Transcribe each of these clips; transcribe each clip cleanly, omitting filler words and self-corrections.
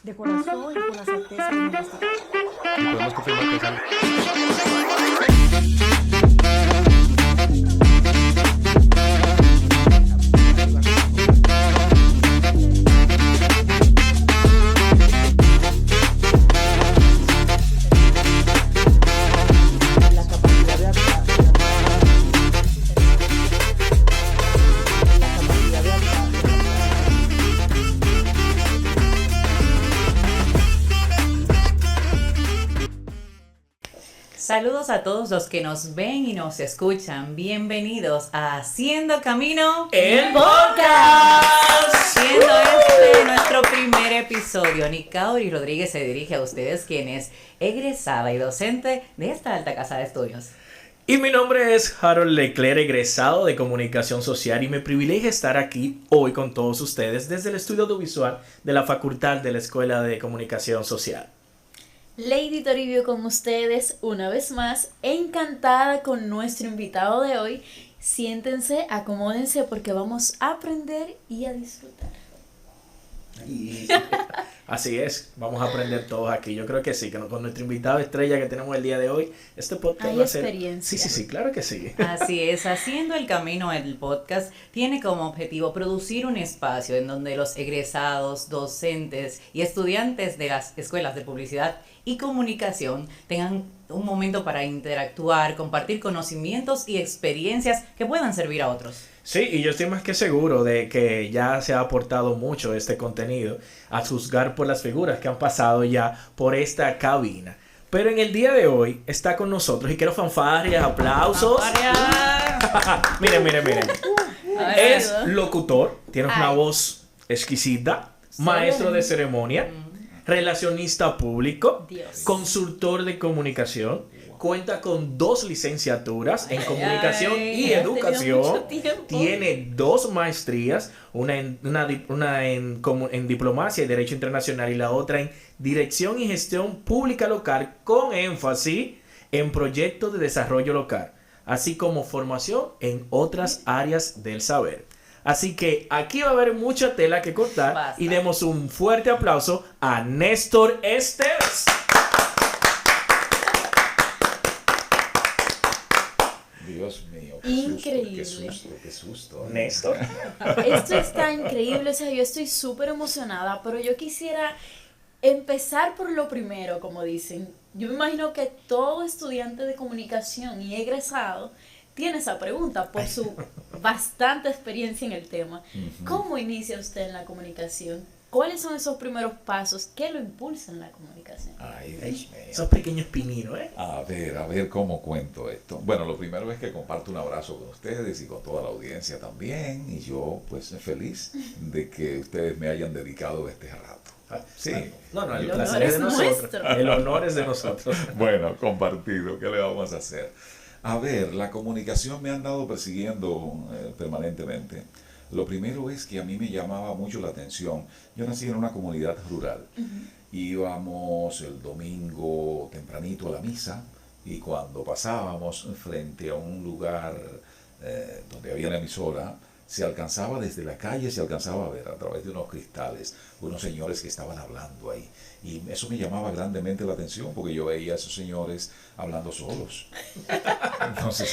de corazón y con la certeza de mi destino. Y podemos confirmar que es algo. La capacidad de adaptación. La capacidad de adaptación. Saludos a todos los que nos ven y nos escuchan. Bienvenidos a Haciendo Camino, ¡El podcast! Siendo este nuestro primer episodio, Nicauri Rodríguez se dirige a ustedes, quien es egresada y docente de esta alta casa de estudios. Y mi nombre es Harold Leclerc, egresado de Comunicación Social, y me privilegia estar aquí hoy con todos ustedes desde el estudio audiovisual de la Facultad de la Escuela de Comunicación Social. Lady Toribio con ustedes una vez más, encantada con nuestro invitado de hoy. Siéntense, acomódense porque vamos a aprender y a disfrutar. Y así es, vamos a aprender todos aquí. Yo creo que sí, que con nuestro invitado estrella que tenemos el día de hoy, este podcast Hay va a ser... experiencia. Sí, claro que sí. Así es, Haciendo el Camino, el podcast tiene como objetivo producir un espacio en donde los egresados, docentes y estudiantes de las escuelas de publicidad y comunicación tengan un momento para interactuar, compartir conocimientos y experiencias que puedan servir a otros. Sí, y yo estoy más que seguro de que ya se ha aportado mucho este contenido, a juzgar por las figuras que han pasado ya por esta cabina. Pero en el día de hoy está con nosotros, y quiero fanfarrias, aplausos. Miren. Es locutor, tiene una voz exquisita, maestro de ceremonia, relacionista público, Dios. consultor de comunicación, cuenta con 2 licenciaturas en comunicación y ha tenido mucho educación, tiempo. tiene 2 maestrías, una en diplomacia y derecho internacional y la otra en dirección y gestión pública local, con énfasis en proyectos de desarrollo local, así como formación en otras áreas del saber. Así que aquí va a haber mucha tela que cortar. Basta. Y demos un fuerte aplauso a Néstor Esteves. Dios mío, Increíble. qué susto. Néstor. Esto está increíble, o sea, yo estoy súper emocionada, pero yo quisiera empezar por lo primero, como dicen. Yo me imagino que todo estudiante de comunicación y egresado tiene esa pregunta por su bastante experiencia en el tema. ¿Cómo inicia usted en la comunicación? ¿Cuáles son esos primeros pasos? ¿Qué lo impulsa en la comunicación? Ay, Dios mío. Esos pequeños pininos, ¿eh? A ver cómo cuento esto. Bueno, lo primero es que comparto un abrazo con ustedes y con toda la audiencia también. Y yo, pues, feliz de que ustedes me hayan dedicado este rato. Sí. No, el El placer honor es de es nosotros. nuestro. El honor es de nosotros. Bueno, compartido, ¿qué le vamos a hacer? A ver, la comunicación me han dado persiguiendo permanentemente. Lo primero es que a mí me llamaba mucho la atención. Yo nací en una comunidad rural. Íbamos el domingo tempranito a la misa y cuando pasábamos frente a un lugar donde había la emisora, se alcanzaba desde la calle, se alcanzaba a ver a través de unos cristales unos señores que estaban hablando ahí. Y eso me llamaba grandemente la atención porque yo veía a esos señores hablando solos. Entonces,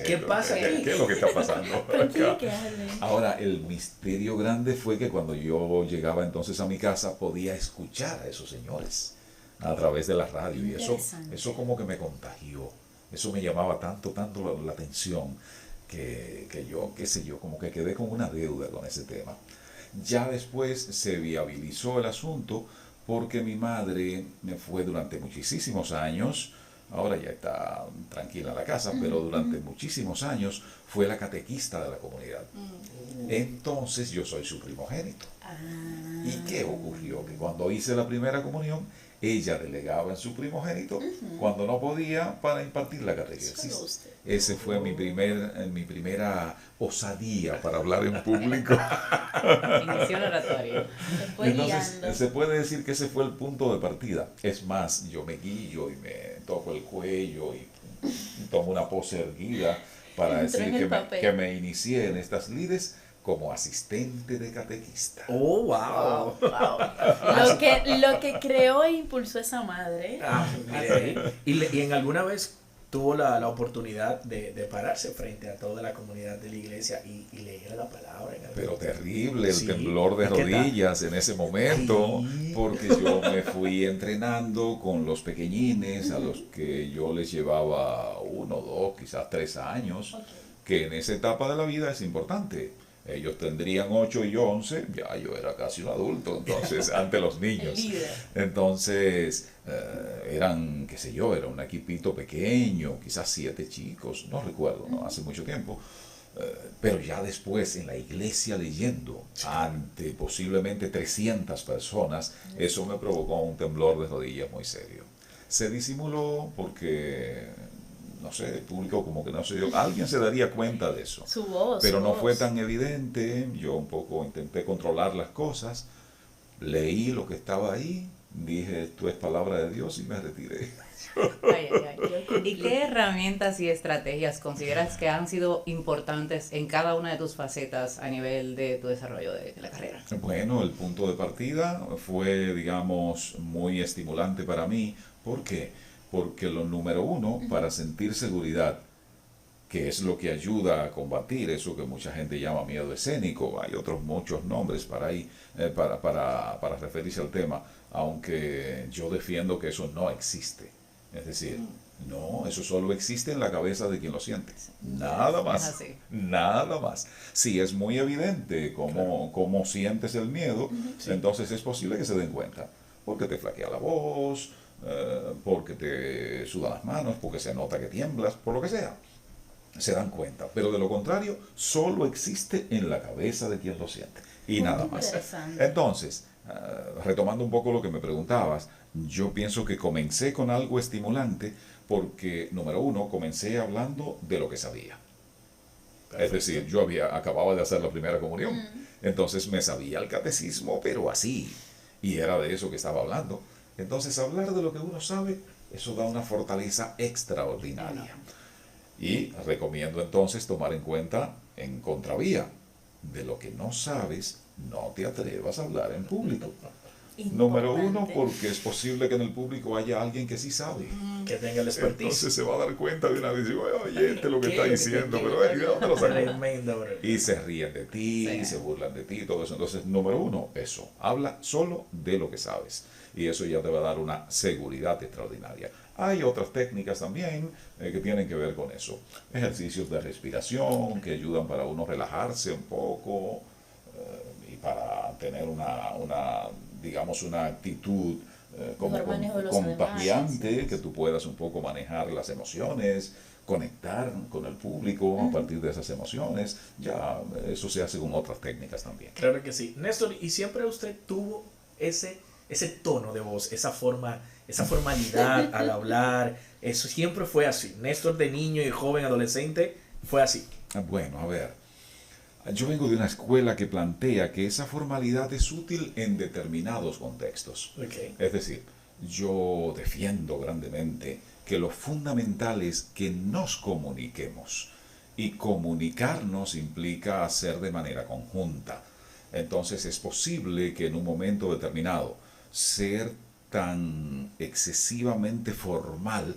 ¿Qué pasa aquí? ¿Qué es lo que está pasando acá? Explíquenle. Ahora, el misterio grande fue que cuando yo llegaba entonces a mi casa podía escuchar a esos señores a través de la radio y Interesante. eso como que me contagió. Eso me llamaba tanto la atención que yo, qué sé yo, como que quedé con una deuda con ese tema. Ya después se viabilizó el asunto porque mi madre me fue durante muchísimos años, ahora ya está tranquila en la casa, pero durante muchísimos años fue la catequista de la comunidad. Entonces yo soy su primogénito. ¿Y qué ocurrió? Que cuando hice la primera comunión, ella delegaba en su primogénito cuando no podía para impartir la catequesis. Solo usted. Ese fue mi primera osadía para hablar en público. Inició el oratorio. Se fue Entonces, guiando. se puede decir que ese fue el punto de partida. Es más, yo me guillo y me toco el cuello y tomo una pose erguida para Entró en decir el papel. que me inicié en estas lides como asistente de catequista. Oh, wow. Wow. Así la que creó e impulsó esa madre. Mire ahí. Y en alguna vez tuvo la oportunidad de pararse frente a toda la comunidad de la iglesia y leer la palabra. Pero terrible el Sí. temblor de ¿Y qué tal? rodillas en ese momento, Ay. porque yo me fui entrenando con los pequeñines a los que yo les llevaba 1, 2, quizás 3 años, que en esa etapa de la vida es importante. Ellos tendrían 8 y yo 11, ya yo era casi un adulto, entonces, ante los niños. El líder. Entonces, eran, qué sé yo, era un equipito pequeño, quizás 7 chicos, no recuerdo, ¿no? Hace mucho tiempo. Pero ya después en la iglesia leyendo ante posiblemente 300 personas, eso me provocó un temblor de rodillas muy serio. Se disimuló porque, no sé, el público como que no se dio, alguien se daría cuenta de eso. Su voz. Pero su no voz. fue tan evidente, yo un poco intenté controlar las cosas, leí lo que estaba ahí, dije esto es palabra de Dios y me retiré. Ay, ay, ay. ¿Y qué herramientas y estrategias consideras que han sido importantes en cada una de tus facetas a nivel de tu desarrollo de la carrera? Bueno, el punto de partida fue, digamos, muy estimulante para mí. ¿Por qué? Porque lo número uno, para sentir seguridad, que es lo que ayuda a combatir eso que mucha gente llama miedo escénico, hay otros muchos nombres para ahí, para referirse al tema, aunque yo defiendo que eso no existe. Es decir, no, eso solo existe en la cabeza de quien lo siente. Nada Es más. así. Nada más. Si es muy evidente cómo sientes el miedo, entonces es posible que se den cuenta. Porque te flaquea la voz, porque te sudan las manos, porque se nota que tiemblas, por lo que sea. Se dan cuenta. Pero de lo contrario, solo existe en la cabeza de quien lo siente. Y nada más. Interesante. Entonces, retomando un poco lo que me preguntabas, yo pienso que comencé con algo estimulante porque, número uno, comencé hablando de lo que sabía. Es decir, yo acababa de hacer la primera comunión, entonces me sabía el catecismo, pero así, y era de eso que estaba hablando. Entonces, hablar de lo que uno sabe, eso da una fortaleza extraordinaria. Y recomiendo entonces tomar en cuenta en contravía, de lo que no sabes, no te atrevas a hablar en público. Número uno, Importante. porque es posible que en el público haya alguien que sí sabe. Que tenga el expertise. Entonces se va a dar cuenta de una vez y dice, oye, este es lo que ¿Qué está es lo que diciendo, te- pero ¿de dónde lo sacó? Tremenda, bro. Y se ríen de ti, Sí. se burlan de ti, todo eso. Entonces, número uno, eso. Habla solo de lo que sabes. Y eso ya te va a dar una seguridad extraordinaria. Hay otras técnicas también que tienen que ver con eso. Ejercicios de respiración que ayudan para uno relajarse un poco y para tener digamos, una actitud como Mejor manejo de los contagiante, animales. que tú puedas un poco manejar las emociones, conectar con el público a partir de esas emociones. Ya eso se hace con otras técnicas también. Claro que sí. Néstor, ¿y siempre usted tuvo ese tono de voz, esa formalidad al hablar? Eso siempre fue así. Néstor de niño y joven, adolescente, fue así. Bueno, a ver. Yo vengo de una escuela que plantea que esa formalidad es útil en determinados contextos. Okay. Es decir, yo defiendo grandemente que lo fundamental es que nos comuniquemos. Y comunicarnos implica hacer de manera conjunta. Entonces es posible que en un momento determinado ser tan excesivamente formal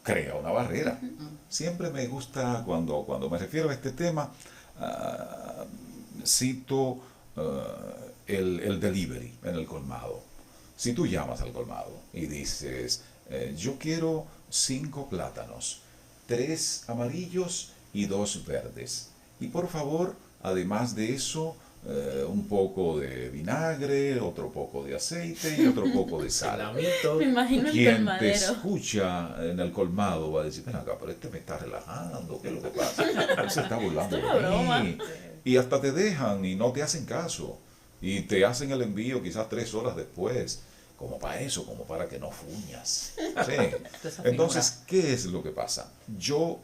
crea una barrera. Siempre me gusta, cuando me refiero a este tema, cito el delivery en el colmado. Si tú llamas al colmado y dices, yo quiero 5 plátanos, 3 amarillos y 2 verdes. Y por favor, además de eso, un poco de vinagre, otro poco de aceite y otro poco de sal. Salamito. Me imagino el Quien te colmadero. escucha en el colmado va a decir, ven acá, pero este me está relajando, ¿qué es lo que pasa? Él se está burlando Esto es una de broma. mí. Y hasta te dejan y no te hacen caso. Y te hacen el envío quizás 3 horas después. Como para eso, como para que no fuñas. Sí. Esa Entonces, ¿qué es lo que pasa? Yo,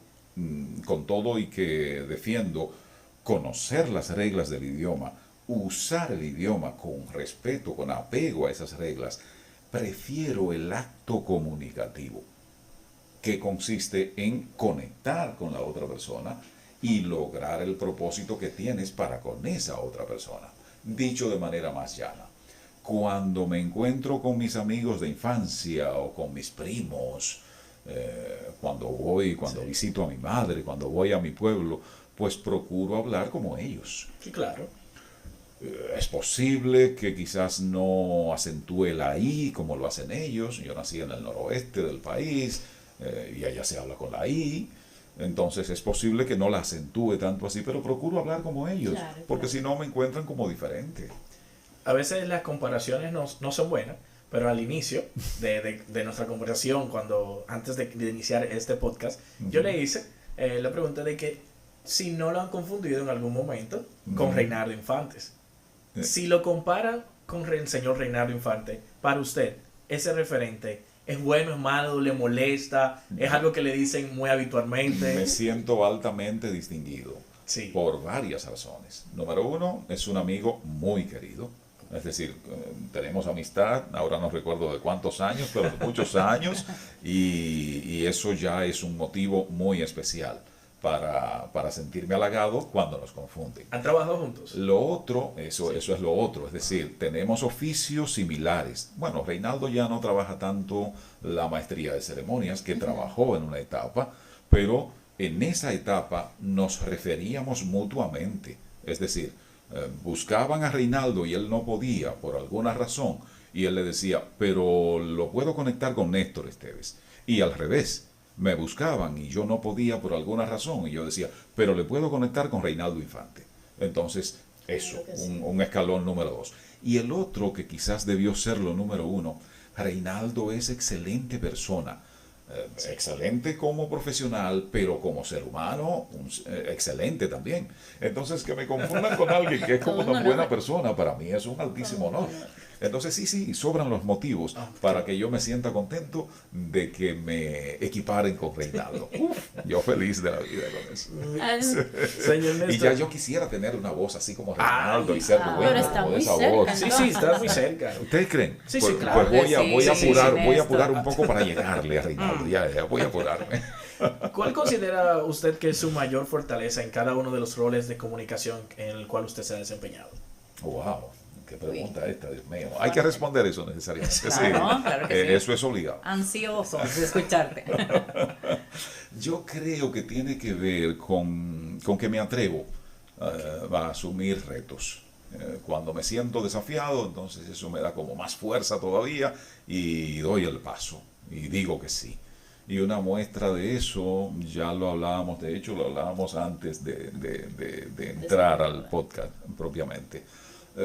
con todo y que defiendo conocer las reglas del idioma, usar el idioma con respeto, con apego a esas reglas, prefiero el acto comunicativo, que consiste en conectar con la otra persona y lograr el propósito que tienes para con esa otra persona. Dicho de manera más llana, cuando me encuentro con mis amigos de infancia o con mis primos, cuando visito a mi madre, cuando voy a mi pueblo, pues procuro hablar como ellos. Sí, claro. Es posible que quizás no acentúe la I como lo hacen ellos. Yo nací en el noroeste del país y allá se habla con la I. Entonces es posible que no la acentúe tanto así, pero procuro hablar como ellos, Claro, porque claro. si no me encuentran como diferente. A veces las comparaciones no son buenas, pero al inicio de nuestra conversación, antes de iniciar este podcast, yo le hice la pregunta de que si no lo han confundido en algún momento con Reinaldo Infantes. Si lo comparan con el señor Reinaldo Infante, para usted, ese referente, ¿es bueno, es malo, le molesta? ¿Es algo que le dicen muy habitualmente? Me siento altamente distinguido Sí. por varias razones. Número uno, es un amigo muy querido. Es decir, tenemos amistad, ahora no recuerdo de cuántos años, pero de muchos años, y eso ya es un motivo muy especial para sentirme halagado cuando nos confunden. ¿Han trabajado juntos? Lo otro, eso es lo otro, es decir, tenemos oficios similares. Bueno, Reinaldo ya no trabaja tanto la maestría de ceremonias, que trabajó en una etapa, pero en esa etapa nos referíamos mutuamente. Es decir, buscaban a Reinaldo y él no podía por alguna razón, y él le decía, pero lo puedo conectar con Néstor Esteves. Y al revés, me buscaban y yo no podía por alguna razón, y yo decía, pero le puedo conectar con Reinaldo Infante. Entonces, eso, Claro que sí. un escalón número 2. Y el otro, que quizás debió ser lo número 1, Reinaldo es excelente persona. Excelente como profesional, pero como ser humano, excelente también. Entonces, que me confundan con alguien que es como No, una no, buena no. persona, para mí es un altísimo honor. Entonces, sí, sobran los motivos para que yo me sienta contento de que me equiparen con Reinaldo. Uf, yo feliz de la vida con eso. Ah, Señor Néstor. Y ya yo quisiera tener una voz así como Reinaldo y ser ah, dueño pero está de muy esa cerca, voz. Sí, sí, está muy cerca. ¿Ustedes creen? Sí, pues, sí, claro pues que sí. voy a Sí, apurar, sí, voy a Néstor. apurar un poco para llegarle a Reinaldo. Ya, voy a apurarme. ¿Cuál considera usted que es su mayor fortaleza en cada uno de los roles de comunicación en el cual usted se ha desempeñado? Wow, qué pregunta esta, Dios mío. Hay que responder eso necesariamente. Claro, claro que sí. Eso es obligado. Ansiosos de escucharte. Yo creo que tiene que ver con que me atrevo a asumir retos. Cuando me siento desafiado, entonces eso me da como más fuerza todavía y doy el paso y digo que sí. Y una muestra de eso, ya lo hablábamos, de hecho lo hablábamos antes de entrar al podcast propiamente.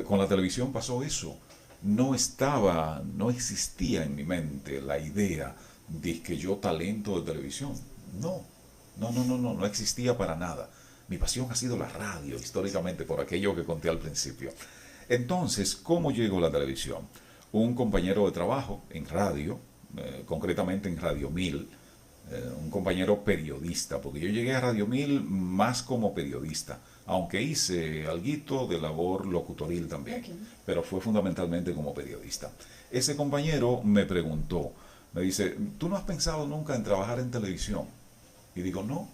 Con la televisión pasó eso. No existía en mi mente la idea de que yo talento de televisión. No existía para nada. Mi pasión ha sido la radio, históricamente, por aquello que conté al principio. Entonces, ¿cómo llegó la televisión? Un compañero de trabajo en radio, concretamente en Radio 1000, un compañero periodista, porque yo llegué a Radio 1000 más como periodista, aunque hice alguito de labor locutoril también, pero fue fundamentalmente como periodista. Ese compañero me preguntó, me dice, ¿tú no has pensado nunca en trabajar en televisión? Y digo, no.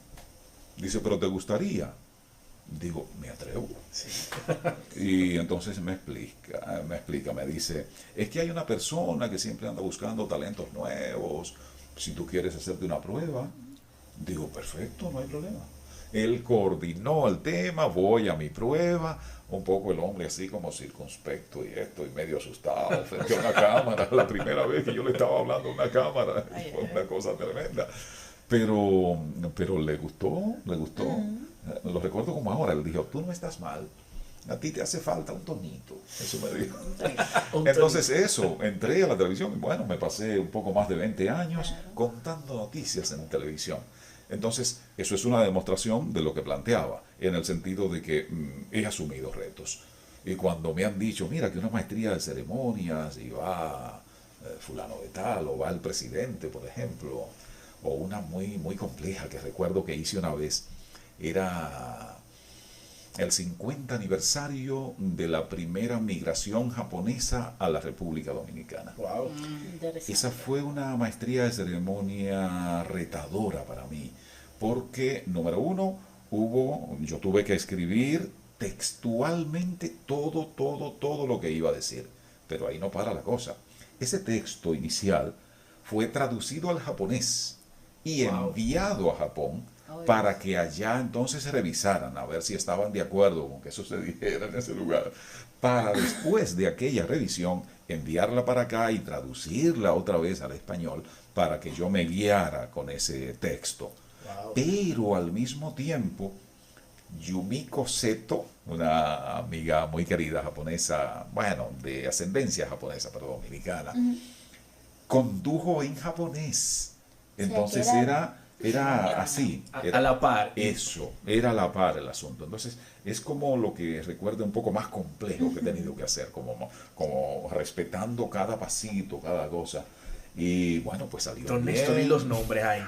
Dice, ¿pero te gustaría? Digo, me atrevo. Y entonces me explica, me dice, es que hay una persona que siempre anda buscando talentos nuevos, si tú quieres hacerte una prueba. Digo, perfecto, no hay problema. Él coordinó el tema, voy a mi prueba, un poco el hombre así como circunspecto y esto, y medio asustado frente a una cámara, la primera vez que yo le estaba hablando a una cámara, fue una cosa tremenda. Pero le gustó. Lo recuerdo como ahora, él dijo, tú no estás mal, a ti te hace falta un tonito, eso me dijo. Entonces eso, entré a la televisión y bueno, me pasé un poco más de 20 años contando noticias en televisión. Entonces, eso es una demostración de lo que planteaba, en el sentido de que he asumido retos. Y cuando me han dicho, mira, que una maestría de ceremonias y va fulano de tal, o va el presidente, por ejemplo, o una muy compleja que recuerdo que hice una vez, era el 50 aniversario de la primera migración japonesa a la República Dominicana. Wow. Interesante. Esa fue una maestría de ceremonia retadora para mí, porque, número uno, yo tuve que escribir textualmente todo lo que iba a decir, pero ahí no para la cosa. Ese texto inicial fue traducido al japonés y enviado a Japón para que allá entonces se revisaran a ver si estaban de acuerdo con que eso se dijera en ese lugar, para después de aquella revisión enviarla para acá y traducirla otra vez al español para que yo me guiara con ese texto. Pero al mismo tiempo, Yumiko Seto, una amiga muy querida japonesa, bueno, de ascendencia japonesa, pero dominicana, condujo en japonés. Entonces que era así. A la par. Eso, era a la par el asunto. Entonces, es como lo que recuerda un poco más complejo que he tenido que hacer, como respetando cada pasito, cada cosa. Y bueno, pues salió Don bien. Néstor y los nombres ahí.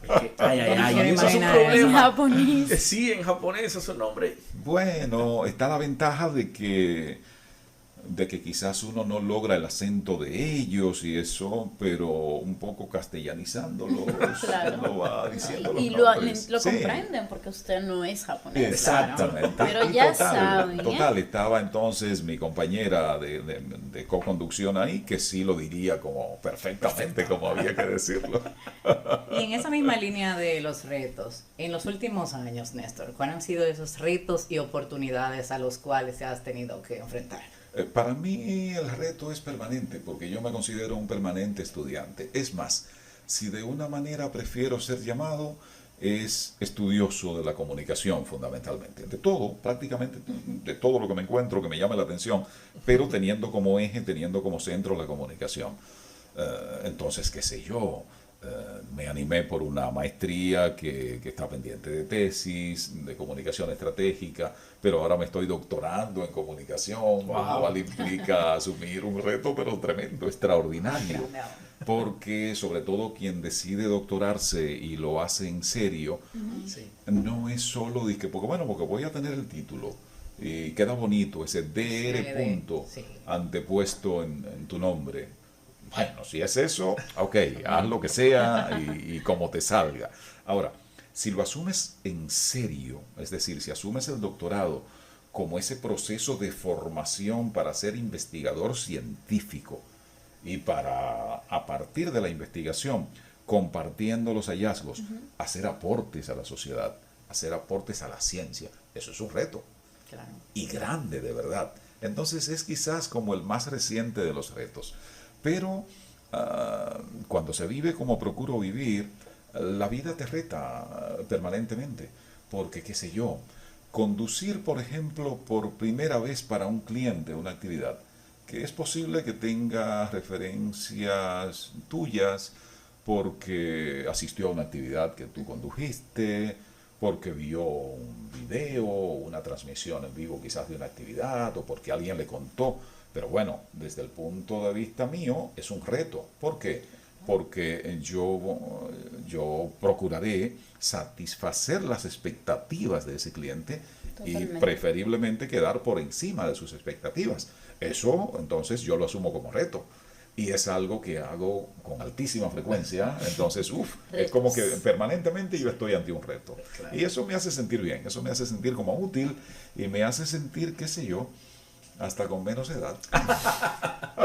Porque, ay, quiero eso es un imaginar eso. En problema. japonés. Sí, en japonés esos nombres. Bueno, está la ventaja de que quizás uno no logra el acento de ellos y eso, pero un poco castellanizándolo, Claro. lo va diciendo los Y lo nombres. lo Sí. comprenden porque usted no es japonés. Exactamente. Pero Y ya total, saben, ¿eh? total, estaba entonces mi compañera de co-conducción ahí, que sí lo diría como perfectamente como había que decirlo. Y en esa misma línea de los retos, en los últimos años, Néstor, ¿cuáles han sido esos retos y oportunidades a los cuales te has tenido que enfrentar? Para mí el reto es permanente, porque yo me considero un permanente estudiante. Es más, si de una manera prefiero ser llamado, es estudioso de la comunicación fundamentalmente. De todo, prácticamente de todo lo que me encuentro que me llame la atención, pero teniendo como eje, teniendo como centro la comunicación. Entonces, qué sé yo, me animé por una maestría que está pendiente de tesis, de comunicación estratégica, pero ahora me estoy doctorando en comunicación, lo cual implica asumir un reto, pero tremendo, extraordinario. Porque sobre todo quien decide doctorarse y lo hace en serio, no es solo porque voy a tener el título y queda bonito ese DR punto antepuesto en tu nombre. Bueno, si es eso, ok, haz lo que sea y como te salga. Ahora, si lo asumes en serio, es decir, si asumes el doctorado como ese proceso de formación para ser investigador científico y para, a partir de la investigación, compartiendo los hallazgos, hacer aportes a la sociedad, hacer aportes a la ciencia, eso es un reto. Claro. Y grande, de verdad. Entonces es quizás como el más reciente de los retos. Pero cuando se vive como procuro vivir, la vida te reta permanentemente. Porque, qué sé yo, conducir, por ejemplo, por primera vez para un cliente una actividad, que es posible que tenga referencias tuyas porque asistió a una actividad que tú condujiste, porque vio un video, una transmisión en vivo quizás de una actividad, o porque alguien le contó. Pero bueno, desde el punto de vista mío, es un reto. ¿Por qué? Porque yo procuraré satisfacer las expectativas de ese cliente Totalmente. y preferiblemente quedar por encima de sus expectativas. Eso, entonces, yo lo asumo como reto. Y es algo que hago con altísima frecuencia. Entonces, es como que permanentemente yo estoy ante un reto. Y eso me hace sentir bien, eso me hace sentir como útil y me hace sentir, qué sé yo, hasta con menos edad.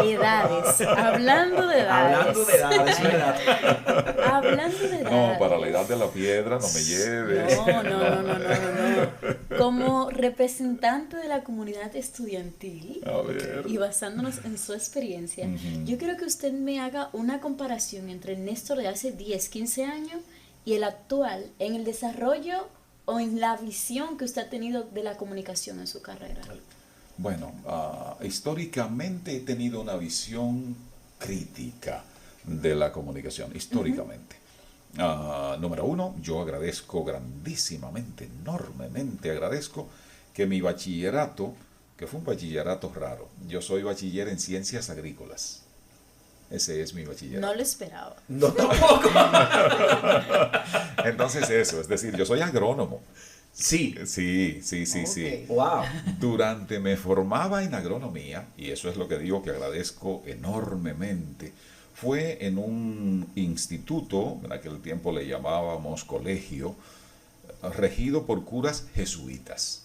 Edades. Hablando de edades. Hablando de edades, ¿verdad? Hablando de edades. No, para la edad de la piedra no me lleves. No. Como representante de la comunidad estudiantil A ver. y basándonos en su experiencia, yo quiero que usted me haga una comparación entre el Néstor de hace 10, 15 años y el actual en el desarrollo o en la visión que usted ha tenido de la comunicación en su carrera. Bueno, históricamente he tenido una visión crítica de la comunicación, históricamente. Número uno, yo agradezco grandísimamente, enormemente agradezco que mi bachillerato, que fue un bachillerato raro, yo soy bachiller en ciencias agrícolas. Ese es mi bachillerato. No lo esperaba. No, tampoco. Entonces eso, es decir, yo soy agrónomo. Sí. Sí. Wow. Durante me formaba en agronomía, y eso es lo que digo que agradezco enormemente, fue en un instituto, en aquel tiempo le llamábamos colegio, regido por curas jesuitas.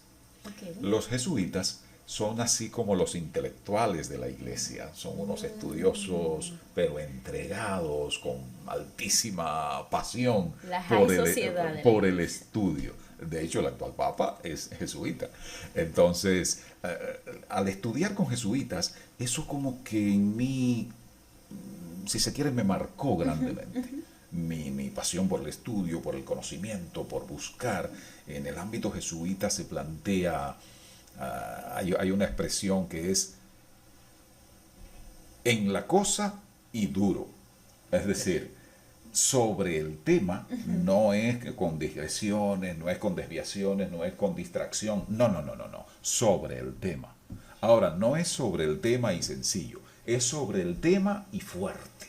Okay. Los jesuitas son así como los intelectuales de la iglesia, son unos estudiosos, pero entregados, con altísima pasión La high por sociedad de la por el iglesia. estudio. De hecho, el actual papa es jesuita. Entonces, al estudiar con jesuitas, eso como que en mí, si se quiere, me marcó grandemente. Mi pasión por el estudio, por el conocimiento, por buscar. En el ámbito jesuita se plantea, hay una expresión que es en la cosa y duro. Es decir, sobre el tema, no es con digresiones, no es con desviaciones, no es con distracción. No. Sobre el tema. Ahora, no es sobre el tema y sencillo, es sobre el tema y fuerte.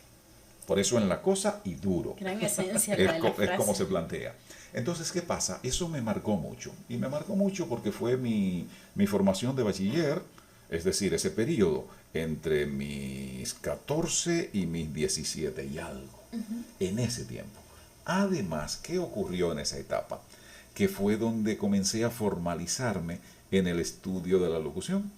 Por eso en la cosa y duro. Gran esencia Es, la de la es frase. como se plantea. Entonces, ¿qué pasa? Eso me marcó mucho. Y me marcó mucho porque fue mi formación de bachiller, es decir, ese periodo entre mis 14 y mis 17 y algo, en ese tiempo. Además, ¿qué ocurrió en esa etapa? Que fue donde comencé a formalizarme en el estudio de la locución.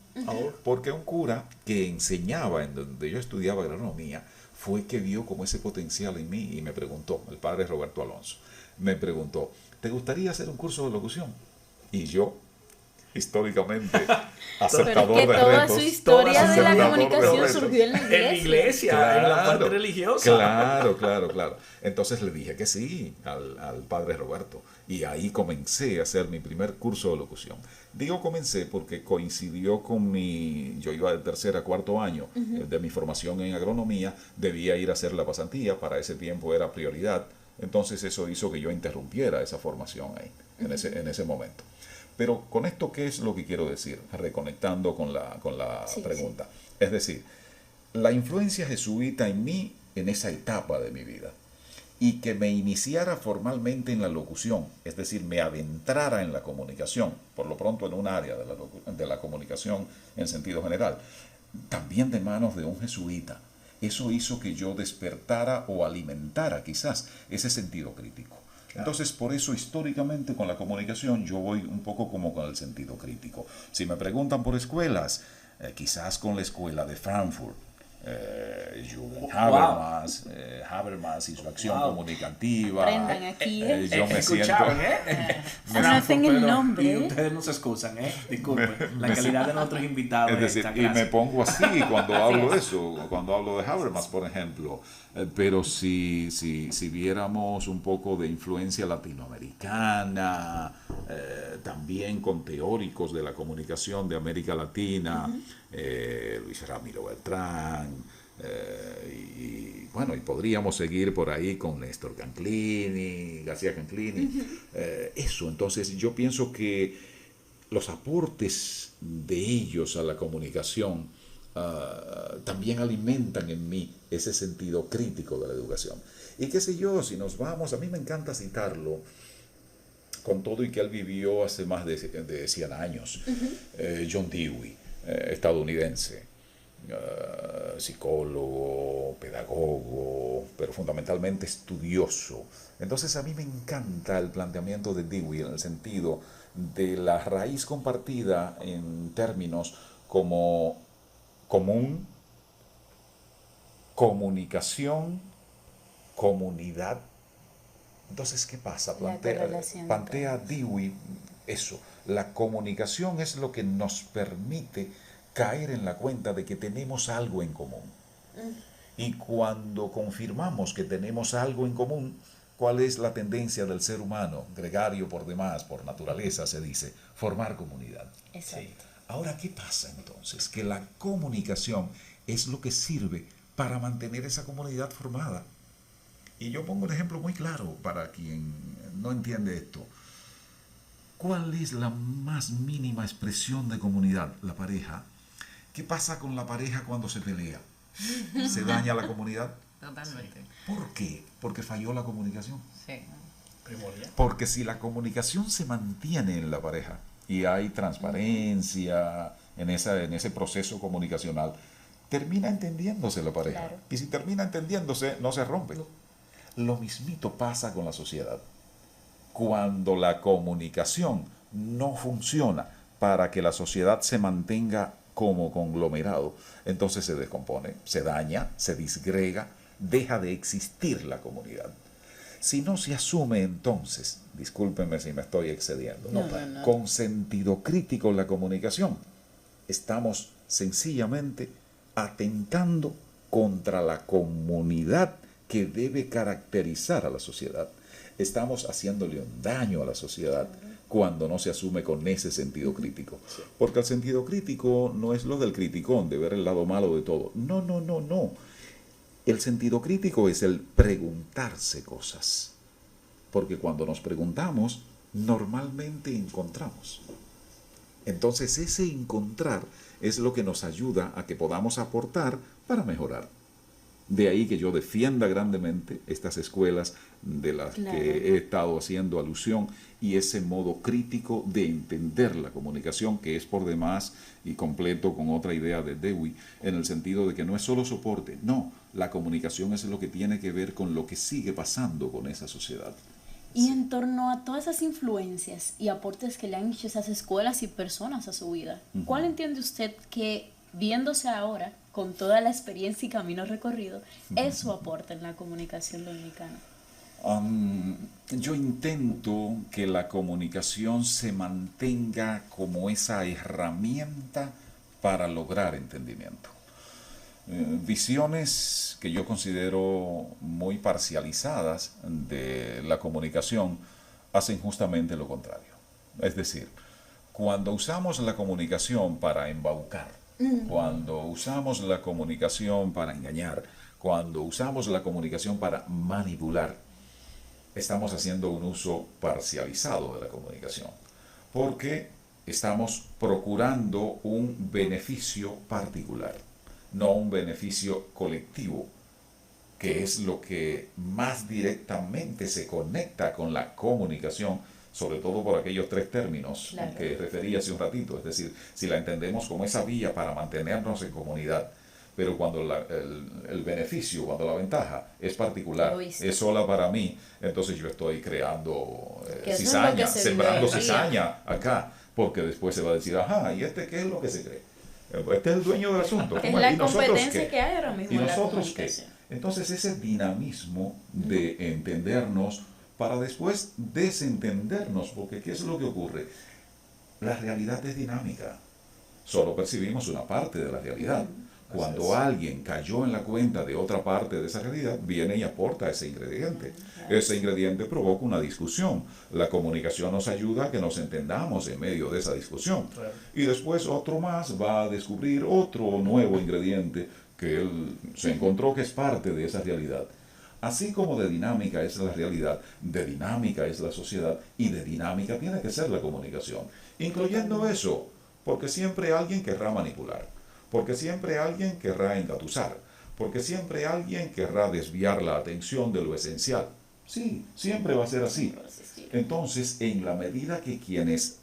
Porque un cura que enseñaba en donde yo estudiaba agronomía fue que vio como ese potencial en mí y me preguntó, el padre Roberto Alonso, me preguntó, ¿te gustaría hacer un curso de locución? Y yo, históricamente, aceptador Pero es que de toda retos, su historia de la aceptador comunicación retos. surgió en la iglesia. En la iglesia, en la parte religiosa. Claro. Entonces le dije que sí al padre Roberto. Y ahí comencé a hacer mi primer curso de locución. Digo comencé porque coincidió con yo iba de tercer a cuarto año de mi formación en agronomía, debía ir a hacer la pasantía, para ese tiempo era prioridad. Entonces eso hizo que yo interrumpiera esa formación ahí, en ese momento. Pero con esto, ¿qué es lo que quiero decir? Reconectando con la Sí, pregunta. Es decir, la influencia jesuita en mí en esa etapa de mi vida y que me iniciara formalmente en la locución, es decir, me adentrara en la comunicación, por lo pronto en un área de la comunicación en sentido general, también de manos de un jesuita. Eso hizo que yo despertara o alimentara quizás ese sentido crítico. Entonces, por eso históricamente con la comunicación yo voy un poco como con el sentido crítico. Si me preguntan por escuelas, quizás con la escuela de Frankfurt, Jürgen Habermas y su acción comunicativa. Aprendan aquí, Yo me siento... ¿Escucharon, Anoten el nombre, Y ustedes no se excusan, disculpen. La calidad de nuestros invitados Es decir, esta y me clase. pongo así cuando hablo de eso, cuando hablo de Habermas, por ejemplo. Pero si viéramos un poco de influencia latinoamericana, también con teóricos de la comunicación de América Latina, Luis Ramiro Beltrán, y podríamos seguir por ahí con Néstor Canclini, García Canclini. Eso, entonces yo pienso que los aportes de ellos a la comunicación también alimentan en mí ese sentido crítico de la educación. Y qué sé yo, si nos vamos, a mí me encanta citarlo, con todo y que él vivió hace más de 100 años, John Dewey, estadounidense, psicólogo, pedagogo, pero fundamentalmente estudioso. Entonces a mí me encanta el planteamiento de Dewey en el sentido de la raíz compartida en términos como común, comunicación, comunidad. Entonces, ¿qué pasa? Plantea Dewey eso. La comunicación es lo que nos permite caer en la cuenta de que tenemos algo en común. Y cuando confirmamos que tenemos algo en común, ¿cuál es la tendencia del ser humano? Gregario por demás, por naturaleza se dice, formar comunidad. Exacto. Ahora, ¿qué pasa entonces? Que la comunicación es lo que sirve para mantener esa comunidad formada. Y yo pongo un ejemplo muy claro para quien no entiende esto. ¿Cuál es la más mínima expresión de comunidad? La pareja. ¿Qué pasa con la pareja cuando se pelea? ¿Se daña la comunidad? Totalmente. ¿Por qué? Porque falló la comunicación. Sí. Porque si la comunicación se mantiene en la pareja y hay transparencia en ese proceso comunicacional, termina entendiéndose la pareja. Claro. Y si termina entendiéndose, no se rompe. Lo mismito pasa con la sociedad. Cuando la comunicación no funciona, para que la sociedad se mantenga como conglomerado, entonces se descompone, se daña, se disgrega, deja de existir la comunidad. Si no se asume entonces, discúlpenme si me estoy excediendo, No. con sentido crítico la comunicación, estamos sencillamente atentando contra la comunidad que debe caracterizar a la sociedad. Estamos haciéndole un daño a la sociedad cuando no se asume con ese sentido crítico. Porque el sentido crítico no es lo del criticón, de ver el lado malo de todo. No, no, no, no. El sentido crítico es el preguntarse cosas. Porque cuando nos preguntamos, normalmente encontramos. Entonces ese encontrar es lo que nos ayuda a que podamos aportar para mejorar. De ahí que yo defienda grandemente estas escuelas de las que he estado haciendo alusión y ese modo crítico de entender la comunicación, que es por demás y completo con otra idea de Dewey, en el sentido de que no es solo soporte, no, la comunicación es lo que tiene que ver con lo que sigue pasando con esa sociedad. Y en torno a todas esas influencias y aportes que le han hecho esas escuelas y personas a su vida, ¿cuál entiende usted que, viéndose ahora, con toda la experiencia y camino recorrido, es su aporte en la comunicación dominicana? Yo intento que la comunicación se mantenga como esa herramienta para lograr entendimiento. Visiones que yo considero muy parcializadas de la comunicación hacen justamente lo contrario. Es decir, cuando usamos la comunicación para embaucar, cuando usamos la comunicación para engañar, cuando usamos la comunicación para manipular, estamos haciendo un uso parcializado de la comunicación, porque estamos procurando un beneficio particular, no un beneficio colectivo, que es lo que más directamente se conecta con la comunicación, sobre todo por aquellos tres términos que referí hace un ratito, es decir, si la entendemos como esa vía para mantenernos en comunidad, pero cuando el beneficio, cuando la ventaja es particular, es sola para mí, entonces yo estoy creando cizaña, sembrando cizaña acá, porque después se va a decir, ajá, ¿y este qué es lo que se cree? Este es el dueño del asunto. Es la competencia que hay ahora mismo ¿Y en la nosotros comunicación? qué? Entonces ese dinamismo de entendernos para después desentendernos, porque ¿qué es lo que ocurre? La realidad es dinámica, solo percibimos una parte de la realidad. Cuando alguien cayó en la cuenta de otra parte de esa realidad, viene y aporta ese ingrediente. Ese ingrediente provoca una discusión. La comunicación nos ayuda a que nos entendamos en medio de esa discusión. Y después otro más va a descubrir otro nuevo ingrediente que él se encontró que es parte de esa realidad. Así como de dinámica es la realidad, de dinámica es la sociedad y de dinámica tiene que ser la comunicación. Incluyendo eso, porque siempre alguien querrá manipular, porque siempre alguien querrá engatusar, porque siempre alguien querrá desviar la atención de lo esencial. Sí, siempre va a ser así. Entonces, en la medida que quienes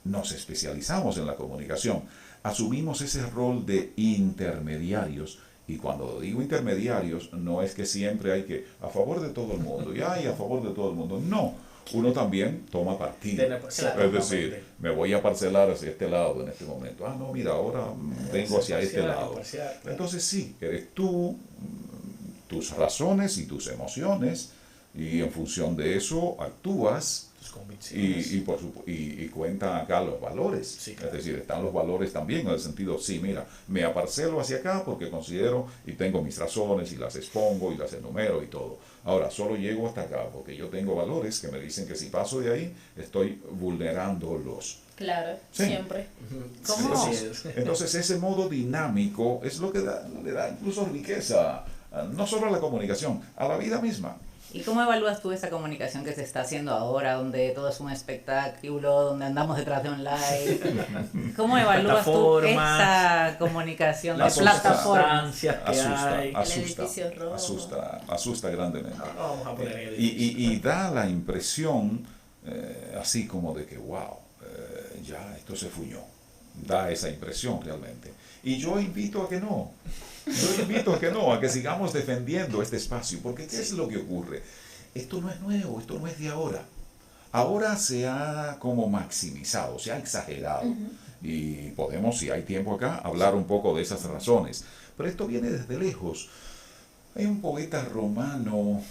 nos especializamos en la comunicación, asumimos ese rol de intermediarios, y cuando digo intermediarios, no es que siempre hay que a favor de todo el mundo, y a favor de todo el mundo, no. Uno también toma partido. Es decir, me voy a parcelar hacia este lado en este momento. Ah, no, mira, ahora vengo hacia este lado. Entonces sí, eres tú, tus razones y tus emociones, y en función de eso actúas. Y cuentan acá los valores. Sí, claro. Es decir, están los valores también en el sentido, sí, mira, me aparcelo hacia acá porque considero y tengo mis razones y las expongo y las enumero y todo. Ahora, solo llego hasta acá porque yo tengo valores que me dicen que si paso de ahí, estoy vulnerándolos. Claro, sí. Siempre. ¿Cómo? Entonces, ese modo dinámico es lo que le da incluso riqueza, no solo a la comunicación, a la vida misma. ¿Y cómo evalúas tú esa comunicación que se está haciendo ahora, donde todo es un espectáculo, donde andamos detrás de un live? ¿Cómo evalúas tú esa comunicación de plataformas? Asusta grandemente. Y da la impresión, así como de que, wow, ya esto se fuñó. Da esa impresión realmente. Y yo invito a que no. A que sigamos defendiendo este espacio, porque ¿qué es lo que ocurre? Esto no es nuevo, esto no es de ahora. Ahora se ha como maximizado, se ha exagerado. Y podemos, si hay tiempo acá, hablar un poco de esas razones. Pero esto viene desde lejos. Hay un poeta romano,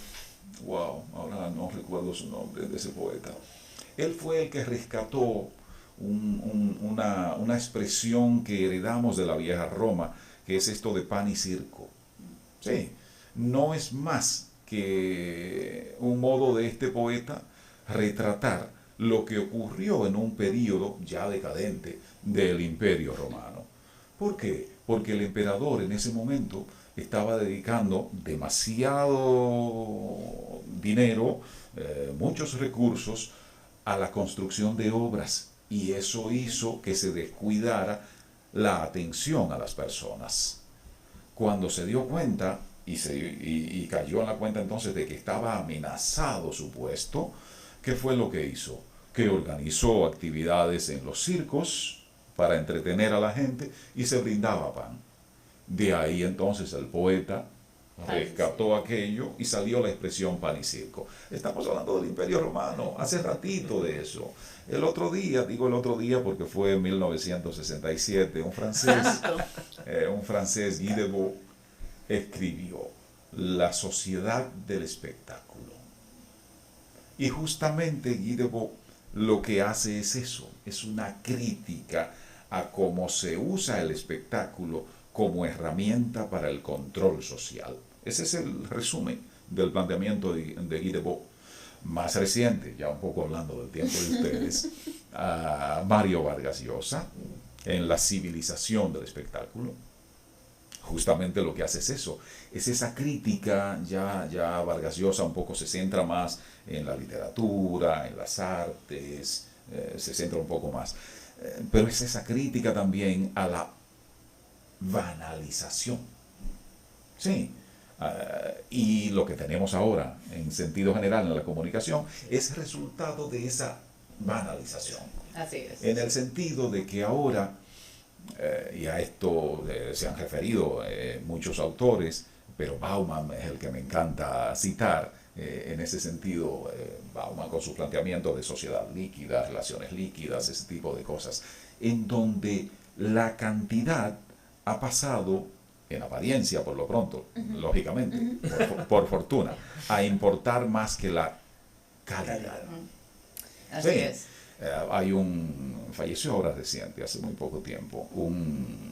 wow, ahora no recuerdo su nombre de ese poeta. Él fue el que rescató una expresión que heredamos de la vieja Roma, que es esto de pan y circo. Sí, no es más que un modo de este poeta retratar lo que ocurrió en un periodo ya decadente del Imperio Romano. ¿Por qué? Porque el emperador en ese momento estaba dedicando demasiado dinero, muchos recursos a la construcción de obras, y eso hizo que se descuidara la atención a las personas. Cuando se dio cuenta y cayó en la cuenta entonces de que estaba amenazado su puesto, ¿qué fue lo que hizo? Que organizó actividades en los circos para entretener a la gente y se brindaba pan. De ahí entonces el poeta rescató aquello y salió la expresión pan y circo. Estamos hablando del Imperio Romano, hace ratito de eso. El otro día, digo el otro día porque fue en 1967, un francés, Guy Debord, escribió La sociedad del espectáculo. Y justamente Guy Debord lo que hace es eso, es una crítica a cómo se usa el espectáculo como herramienta para el control social. Ese es el resumen del planteamiento de Guy Debord. Más reciente, ya un poco hablando del tiempo de ustedes, a Mario Vargas Llosa, en La civilización del espectáculo. Justamente lo que hace es eso, es esa crítica. Ya Vargas Llosa un poco se centra más en la literatura, en las artes, se centra un poco más. Pero es esa crítica también a la banalización. Sí. Y lo que tenemos ahora, en sentido general, en la comunicación, es resultado de esa banalización. Así es. En el sentido de que ahora, y a esto se han referido muchos autores, pero Bauman es el que me encanta citar, en ese sentido, Bauman con su planteamiento de sociedad líquida, relaciones líquidas, ese tipo de cosas, en donde la cantidad ha pasado, en apariencia por lo pronto, lógicamente, por fortuna, a importar más que la calidad. Así Sí. es. Hay falleció ahora reciente, hace muy poco tiempo, un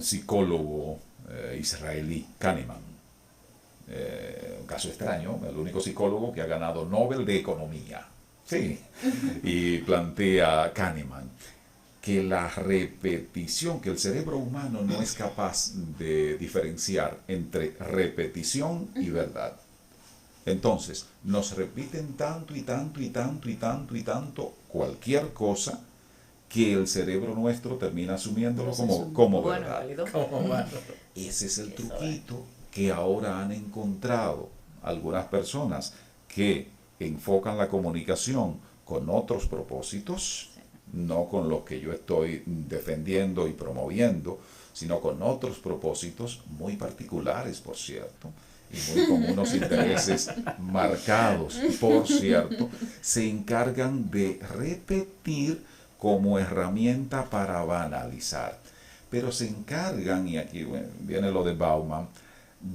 psicólogo israelí, Kahneman. Un caso extraño, el único psicólogo que ha ganado Nobel de Economía. Sí. Y plantea Kahneman que la repetición, que el cerebro humano no es capaz de diferenciar entre repetición y verdad. Entonces, nos repiten tanto y tanto y tanto y tanto y tanto cualquier cosa que el cerebro nuestro termina asumiéndolo como Bueno, verdad. válido. Ese es el truquito que ahora han encontrado algunas personas que enfocan la comunicación con otros propósitos, no con los que yo estoy defendiendo y promoviendo, sino con otros propósitos muy particulares, por cierto, y con unos intereses marcados, por cierto, se encargan de repetir como herramienta para banalizar. Pero se encargan, y aquí viene lo de Bauman,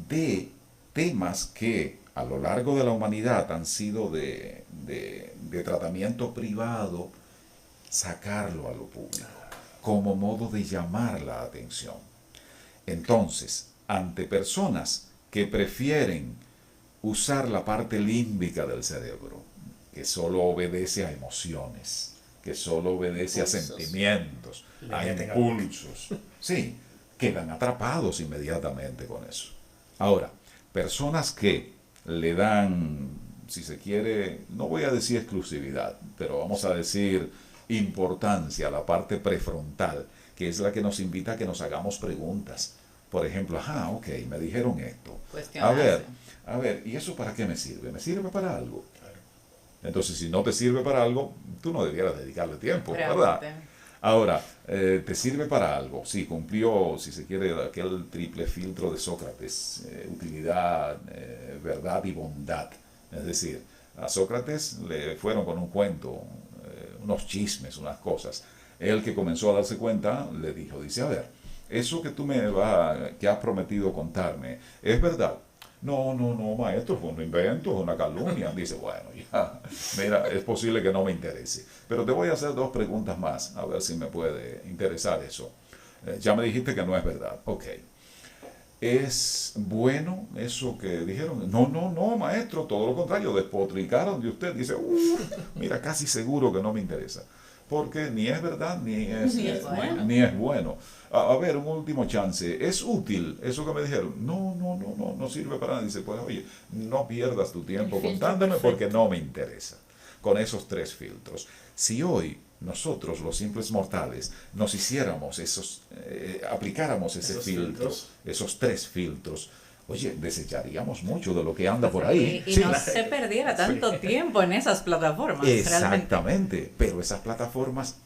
de temas que a lo largo de la humanidad han sido de tratamiento privado, sacarlo a lo público, como modo de llamar la atención. Entonces, ante personas que prefieren usar la parte límbica del cerebro, que solo obedece a emociones, que solo obedece a sentimientos, a impulsos, sí, quedan atrapados inmediatamente con eso. Ahora, personas que le dan, si se quiere, no voy a decir exclusividad, pero vamos a decir importancia a la parte prefrontal, que es la que nos invita a que nos hagamos preguntas. Por ejemplo, ok, me dijeron esto. Cuestionarse. A ver, ¿y eso para qué me sirve? ¿Me sirve para algo? Entonces, si no te sirve para algo, tú no debieras dedicarle tiempo, ¿verdad? Ahora, ¿te sirve para algo? Sí, cumplió, si se quiere, aquel triple filtro de Sócrates, utilidad, verdad y bondad. Es decir, A Sócrates le fueron con un cuento, unos chismes, unas cosas. Él, que comenzó a darse cuenta, le dijo, dice, a ver, eso que que has prometido contarme, ¿es verdad? No, maestro, fue un invento, es una calumnia. Dice, bueno, ya, mira, es posible que no me interese. Pero te voy a hacer 2 preguntas más, a ver si me puede interesar eso. Ya me dijiste que no es verdad. Ok. ¿Es bueno eso que dijeron? No, maestro, todo lo contrario, despotricaron de usted. Dice, mira, casi seguro que no me interesa. Porque ni es verdad, ni es bueno. A ver, un último chance. ¿Es útil eso que me dijeron? No sirve para nada. Dice, pues oye, no pierdas tu tiempo contándome porque no me interesa. Con esos 3 filtros. Si hoy nosotros, los simples mortales, nos hiciéramos aplicáramos esos 3 filtros, oye, desecharíamos mucho de lo que anda por ahí. Y no se perdiera tanto tiempo en esas plataformas. Exactamente, pero esas plataformas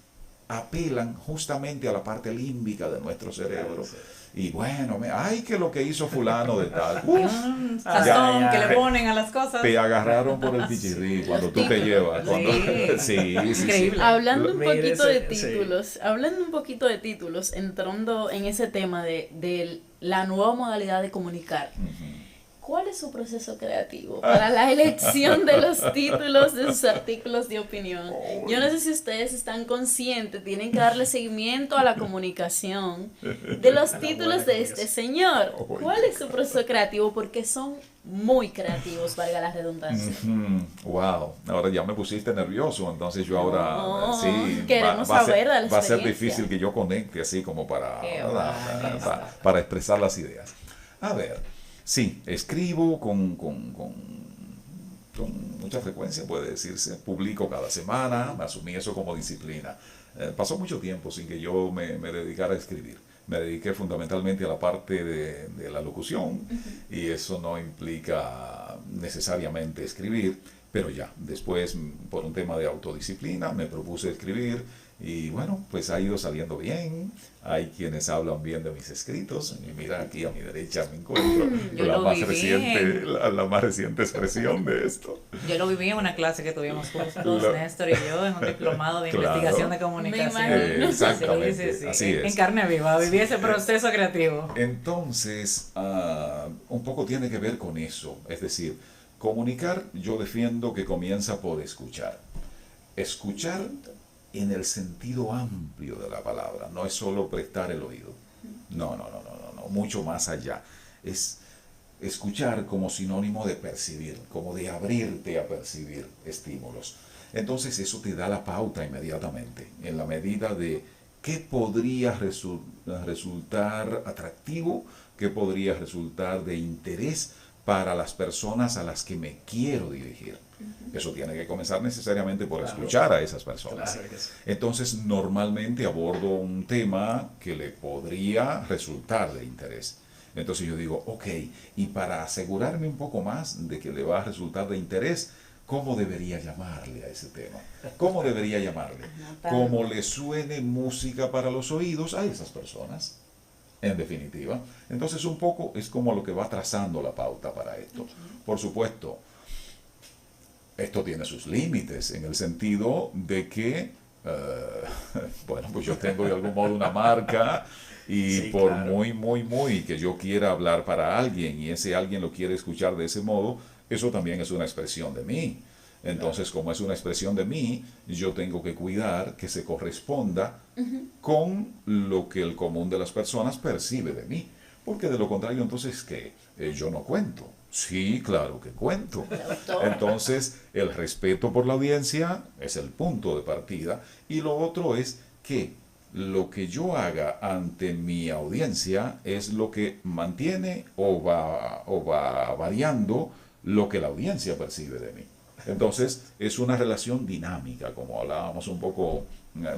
apelan justamente a la parte límbica de nuestro cerebro. Y bueno, ay, que lo que hizo fulano de tal. Un sazón que le ponen a las cosas. Te agarraron por el pichirrí cuando tú te llevas. Sí, increíble. Hablando un poquito de títulos, entrando en ese tema de la nueva modalidad de comunicar. ¿Cuál es su proceso creativo para la elección de los títulos de sus artículos de opinión? Yo no sé si ustedes están conscientes, tienen que darle seguimiento a la comunicación de los títulos de este señor. ¿Cuál es su proceso creativo? Porque son muy creativos, valga la redundancia. Wow, ahora ya me pusiste nervioso, entonces yo ahora sí queremos saber de la va a ser experiencia. Difícil que yo conecte así como para expresar las ideas. A ver, sí, escribo con mucha frecuencia, puede decirse, publico cada semana, asumí eso como disciplina. Pasó mucho tiempo sin que yo me dedicara a escribir. Me dediqué fundamentalmente a la parte de la locución y eso no implica necesariamente escribir, pero ya, después por un tema de autodisciplina me propuse escribir y bueno, pues ha ido saliendo bien. Hay quienes hablan bien de mis escritos y mira, aquí a mi derecha me encuentro la más reciente expresión de esto. Yo lo viví en una clase que tuvimos juntos, Néstor y yo, en un diplomado de investigación de comunicación. Exactamente, Sí. así es. En carne viva, viví ese proceso creativo. Entonces, un poco tiene que ver con eso. Es decir, comunicar, yo defiendo que comienza por escuchar. Escuchar en el sentido amplio de la palabra, no es solo prestar el oído. No, mucho más allá. Es escuchar como sinónimo de percibir, como de abrirte a percibir estímulos. Entonces eso te da la pauta inmediatamente, en la medida de qué podría resultar atractivo, qué podría resultar de interés para las personas a las que me quiero dirigir. Eso tiene que comenzar necesariamente por escuchar a esas personas. Entonces, normalmente abordo un tema que le podría resultar de interés. Entonces yo digo, ok, y para asegurarme un poco más de que le va a resultar de interés, ¿cómo debería llamarle a ese tema? ¿Cómo debería llamarle? ¿Cómo le suene música para los oídos a esas personas? En definitiva. Entonces un poco es como lo que va trazando la pauta para esto. Por supuesto, esto tiene sus límites en el sentido de que, bueno, pues yo tengo de algún modo una marca y sí, por claro, muy que yo quiera hablar para alguien y ese alguien lo quiere escuchar de ese modo, eso también es una expresión de mí. Entonces, como es una expresión de mí, yo tengo que cuidar que se corresponda con lo que el común de las personas percibe de mí. Porque de lo contrario, entonces, ¿qué? Yo no cuento. Sí, claro que cuento. Entonces, el respeto por la audiencia es el punto de partida. Y lo otro es que lo que yo haga ante mi audiencia es lo que mantiene o va variando lo que la audiencia percibe de mí. Entonces, es una relación dinámica, como hablábamos un poco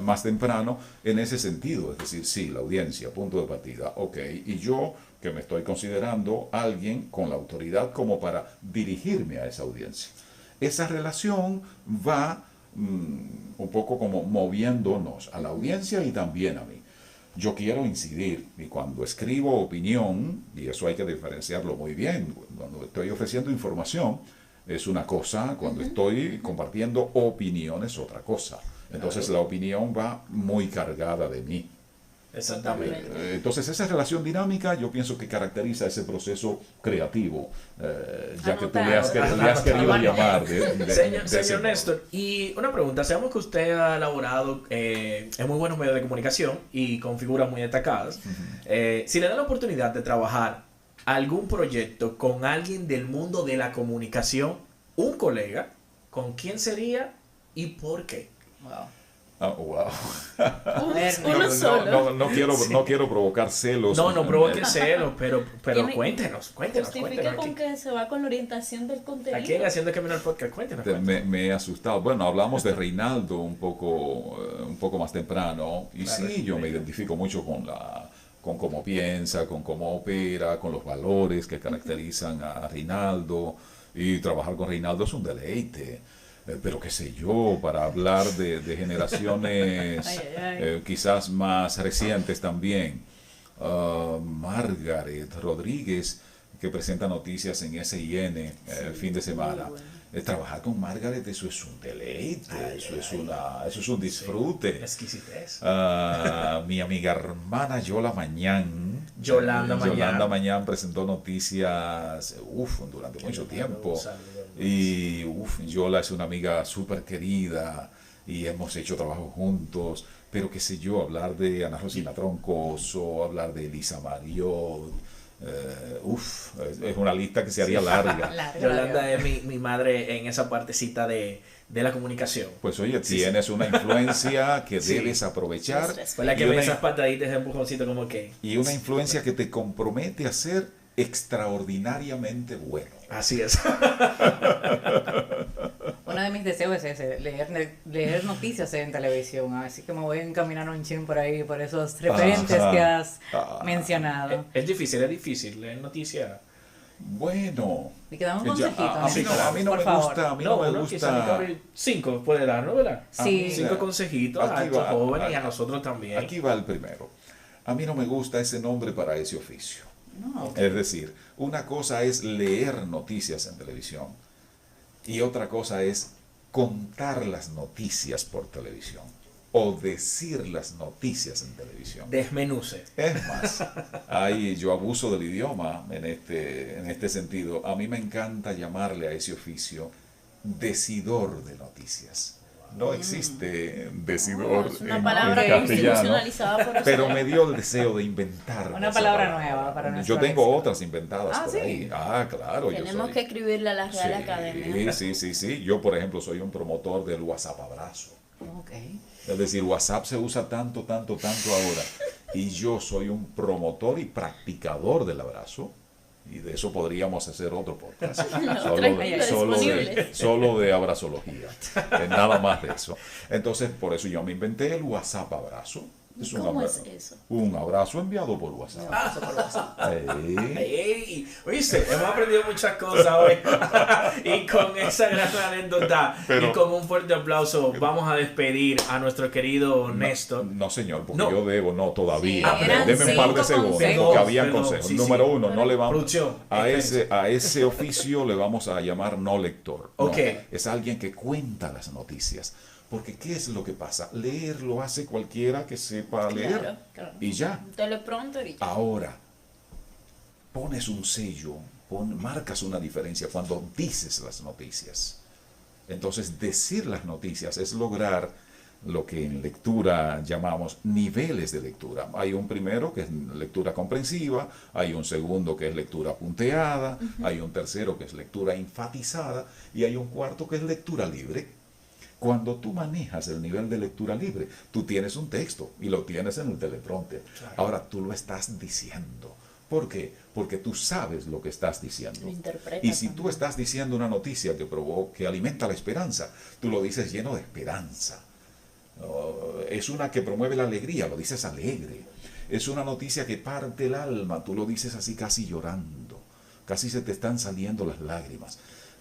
más temprano, en ese sentido. Es decir, sí, la audiencia, punto de partida, ok, y yo que me estoy considerando alguien con la autoridad como para dirigirme a esa audiencia. Esa relación va un poco como moviéndonos a la audiencia y también a mí. Yo quiero incidir, y cuando escribo opinión, y eso hay que diferenciarlo muy bien, cuando estoy ofreciendo información, es una cosa, cuando estoy compartiendo opinión es otra cosa. Entonces la opinión va muy cargada de mí. Exactamente. Entonces esa relación dinámica yo pienso que caracteriza ese proceso creativo, ya que tú le has querido llamar. Señor Néstor, y una pregunta, sabemos que usted ha elaborado en muy buenos medios de comunicación y con figuras muy destacadas. Si le da la oportunidad de trabajar algún proyecto con alguien del mundo de la comunicación, un colega, ¿con quién sería y por qué? Wow. Ah, wow. Uno solo. No quiero provocar celos. No provoque celos, pero Tiene- cuéntenos. Justifique con Aquí. que se va con la orientación del contenido. Aquí en Haciendo Camino al Podcast, cuéntenos. Me he asustado. Bueno, hablamos de Reinaldo un poco más temprano. Y Claro, sí, yo me venga. identifico mucho con cómo piensa, con cómo opera, con los valores que caracterizan a Reinaldo. Y trabajar con Reinaldo es un deleite. Pero qué sé yo, para hablar de generaciones Ay, ay, ay. quizás más recientes también. Margaret Rodríguez, que presenta noticias en SIN el fin de semana. Trabajar con Margaret, eso es un deleite, eso es un disfrute. Exquisitez. Mi amiga hermana Yolanda Yolanda Mañán presentó noticias durante mucho tiempo. Y Yola es una amiga súper querida y hemos hecho trabajo juntos. Pero qué sé yo, hablar de Ana Rosina Troncoso, hablar de Elisa Mariot. Es una lista que se haría larga. Yolanda es mi madre en esa partecita de la comunicación. Pues oye, Sí, tienes una influencia que Sí. debes aprovechar Pues Fue la y que me una- esas pataditas de empujoncito como que... y una influencia que te compromete a ser extraordinariamente bueno. Así es. Uno de mis deseos es ese, leer noticias en televisión, así que me voy a encaminar un chin por ahí, por esos referentes Ajá. que has Ah. mencionado. Es difícil leer noticias. Bueno, Y quedamos un ya, consejito, a mí no por me favor. gusta, a mí no me uno quizá ni gusta. cabe 5 puede dar, ¿no? ¿Verdad? Sí. 5 consejitos a Aquí estos va, jóvenes y a aquí- nosotros también. Aquí va el primero. A mí no me gusta ese nombre para ese oficio. No. Es decir, una cosa es leer noticias en televisión y otra cosa es contar las noticias por televisión o decir las noticias en televisión. Desmenuce. Es más, ahí yo abuso del idioma en este sentido. A mí me encanta llamarle a ese oficio decidor de noticias. No existe decidor Es una en palabra castellano, constitucionalizada por pero usted. me dio el deseo de inventar Una palabra nueva para nuestro Yo tengo léxico. otras inventadas Ah, por ¿sí? ahí. Ah, claro. yo Tenemos soy- que escribirle a la Real Academia. Sí. Yo, por ejemplo, soy un promotor del WhatsApp abrazo. Ok. Es decir, WhatsApp se usa tanto ahora. Y yo soy un promotor y practicador del abrazo. Y de eso podríamos hacer otro podcast. Disponible. Solo de abrazología. Nada más de eso. Entonces, por eso yo me inventé el WhatsApp abrazo. Es un ¿Cómo abrazo, es eso? un abrazo enviado por WhatsApp. Ey. ¡Ey! Oíste, hemos aprendido muchas cosas hoy. Y con esa gran anécdota Pero- y con un fuerte aplauso, vamos a despedir a nuestro querido Néstor. No, señor, porque No. yo debo, no, todavía. Sí, eran Deme un par de 5 segundos, consejos. porque había Perdón, consejos. sí, Número sí. 1, no le vamos Producción, a espérense. ese oficio le vamos a llamar no lector. No, Ok. es alguien que cuenta las noticias. Porque ¿qué es lo que pasa? Leer lo hace cualquiera que sepa leer. Claro. Y ya. Un teleprompter y ya. Ahora, pones un sello, marcas una diferencia cuando dices las noticias. Entonces, decir las noticias es lograr lo que en lectura llamamos niveles de lectura. Hay un primero que es lectura comprensiva, hay un segundo que es lectura punteada, hay un tercero que es lectura enfatizada y hay un cuarto que es lectura libre. Cuando tú manejas el nivel de lectura libre, tú tienes un texto y lo tienes en el teleprompter. Ahora tú lo estás diciendo. ¿Por qué? Porque tú sabes lo que estás diciendo. Lo interpretas Y si también. tú estás diciendo una noticia que alimenta la esperanza, tú lo dices lleno de esperanza. Es una que promueve la alegría, lo dices alegre. Es una noticia que parte el alma, tú lo dices así casi llorando. Casi se te están saliendo las lágrimas.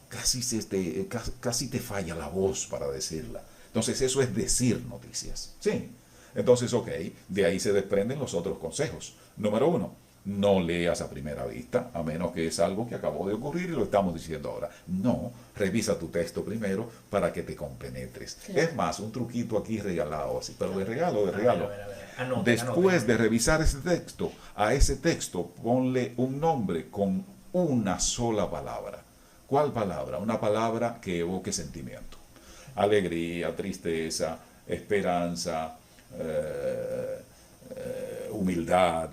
Casi te falla la voz para decirla. Entonces eso es decir noticias. Sí. Entonces, ok, de ahí se desprenden los otros consejos. Número 1, No leas a primera vista, a menos que es algo que acabó de ocurrir y lo estamos diciendo ahora. No, revisa tu texto primero para que te compenetres. Claro. Es más, un truquito aquí regalado, así, pero de regalo, de A regalo. ver. Anoten, Después anoten. de revisar ese texto, a ese texto ponle un nombre con una sola palabra. ¿Cuál palabra? Una palabra que evoque sentimiento. Alegría, tristeza, esperanza, humildad,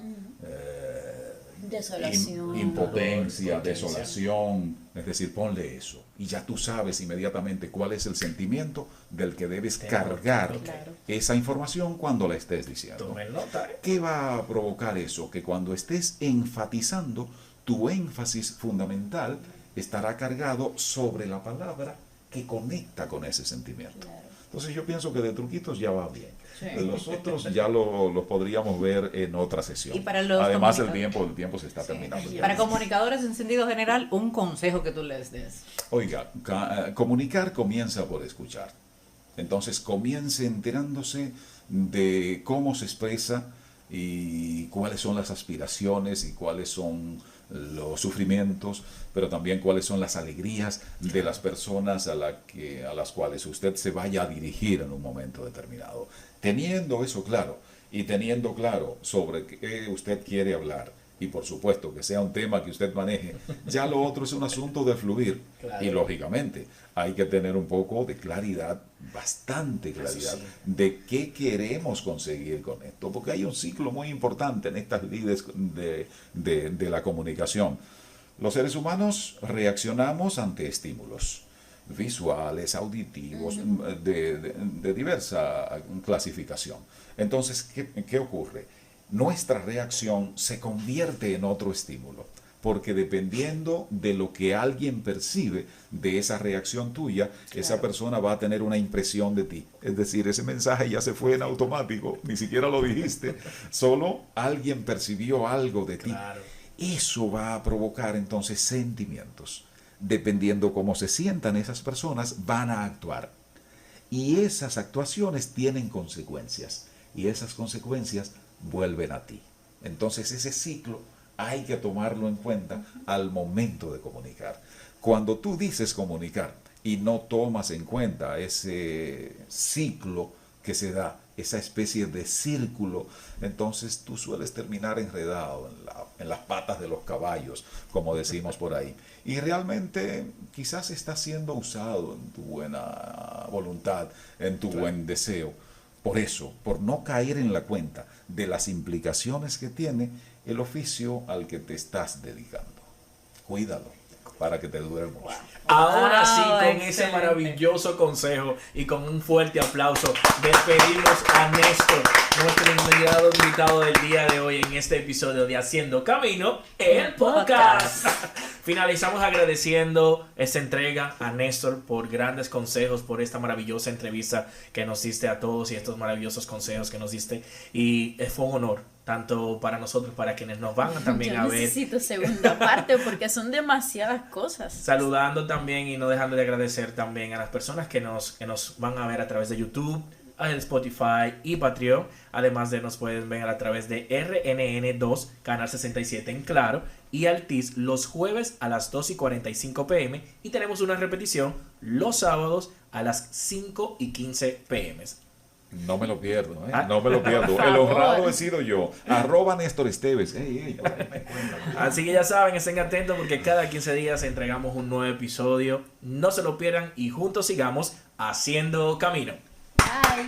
Desolación. impotencia, Dolor, desolación. Es decir, ponle eso. Y ya tú sabes inmediatamente cuál es el sentimiento del que debes cargar Claro. esa información cuando la estés diciendo. Tomen nota, ¿Qué va a provocar eso? Que cuando estés enfatizando, tu énfasis fundamental estará cargado sobre la palabra que conecta con ese sentimiento. Entonces yo pienso que de truquitos ya va bien. Los otros ya los podríamos ver en otra sesión. Y para los Además el comunicadores. tiempo se está terminando. ya. Para comunicadores en sentido general, un consejo que tú les des. Oiga, comunicar comienza por escuchar. Entonces comience enterándose de cómo se expresa y cuáles son las aspiraciones y cuáles son los sufrimientos, pero también cuáles son las alegrías de las personas a las cuales usted se vaya a dirigir en un momento determinado. Teniendo eso claro y teniendo claro sobre qué usted quiere hablar, y por supuesto que sea un tema que usted maneje, ya lo otro es un asunto de fluir. Claro. Y lógicamente hay que tener un poco de claridad, bastante claridad, de qué queremos conseguir con esto, porque hay un ciclo muy importante en estas lides de la comunicación. Los seres humanos reaccionamos ante estímulos visuales, auditivos, de diversa clasificación. Entonces, ¿qué ocurre? Nuestra reacción se convierte en otro estímulo, porque dependiendo de lo que alguien percibe de esa reacción tuya, esa persona va a tener una impresión de ti. Es decir, ese mensaje ya se fue en automático, ni siquiera lo dijiste, solo alguien percibió algo de ti. Claro. Eso va a provocar entonces sentimientos. Dependiendo cómo se sientan esas personas, van a actuar. Y esas actuaciones tienen consecuencias. Y esas consecuencias vuelven a ti. Entonces ese ciclo hay que tomarlo en cuenta al momento de comunicar. Cuando tú dices comunicar y no tomas en cuenta ese ciclo que se da, esa especie de círculo, entonces tú sueles terminar enredado en las patas de los caballos, como decimos por ahí. Y realmente quizás está siendo usado en tu buena voluntad, en tu buen deseo. Por eso, por no caer en la cuenta de las implicaciones que tiene el oficio al que te estás dedicando. Cuídalo para que te dure mucho. Ahora sí, con ese excelente. maravilloso consejo y con un fuerte aplauso, despedimos a Néstor, nuestro invitado del día de hoy en este episodio de Haciendo Camino, el podcast. Finalizamos agradeciendo esta entrega a Néstor por grandes consejos, por esta maravillosa entrevista que nos diste a todos y estos maravillosos consejos que nos diste. Y fue un honor, tanto para nosotros, para quienes nos van también Yo a ver. necesito segunda parte porque son demasiadas cosas. Saludando también y no dejando de agradecer también a las personas que nos van a ver a través de YouTube, a Spotify y Patreon. Además de nos pueden ver a través de RNN2, Canal 67 en Claro, y Altiz los jueves a las 2:45 p.m. Y tenemos una repetición los sábados a las 5:15 p.m. No me lo pierdo, ¿eh? Ah. No me lo pierdo. Por El favor. honrado he sido yo. @Néstor Esteves. Ey, por ahí me cuentan. Así que ya saben, estén atentos porque cada 15 días entregamos un nuevo episodio. No se lo pierdan y juntos sigamos haciendo camino. Bye.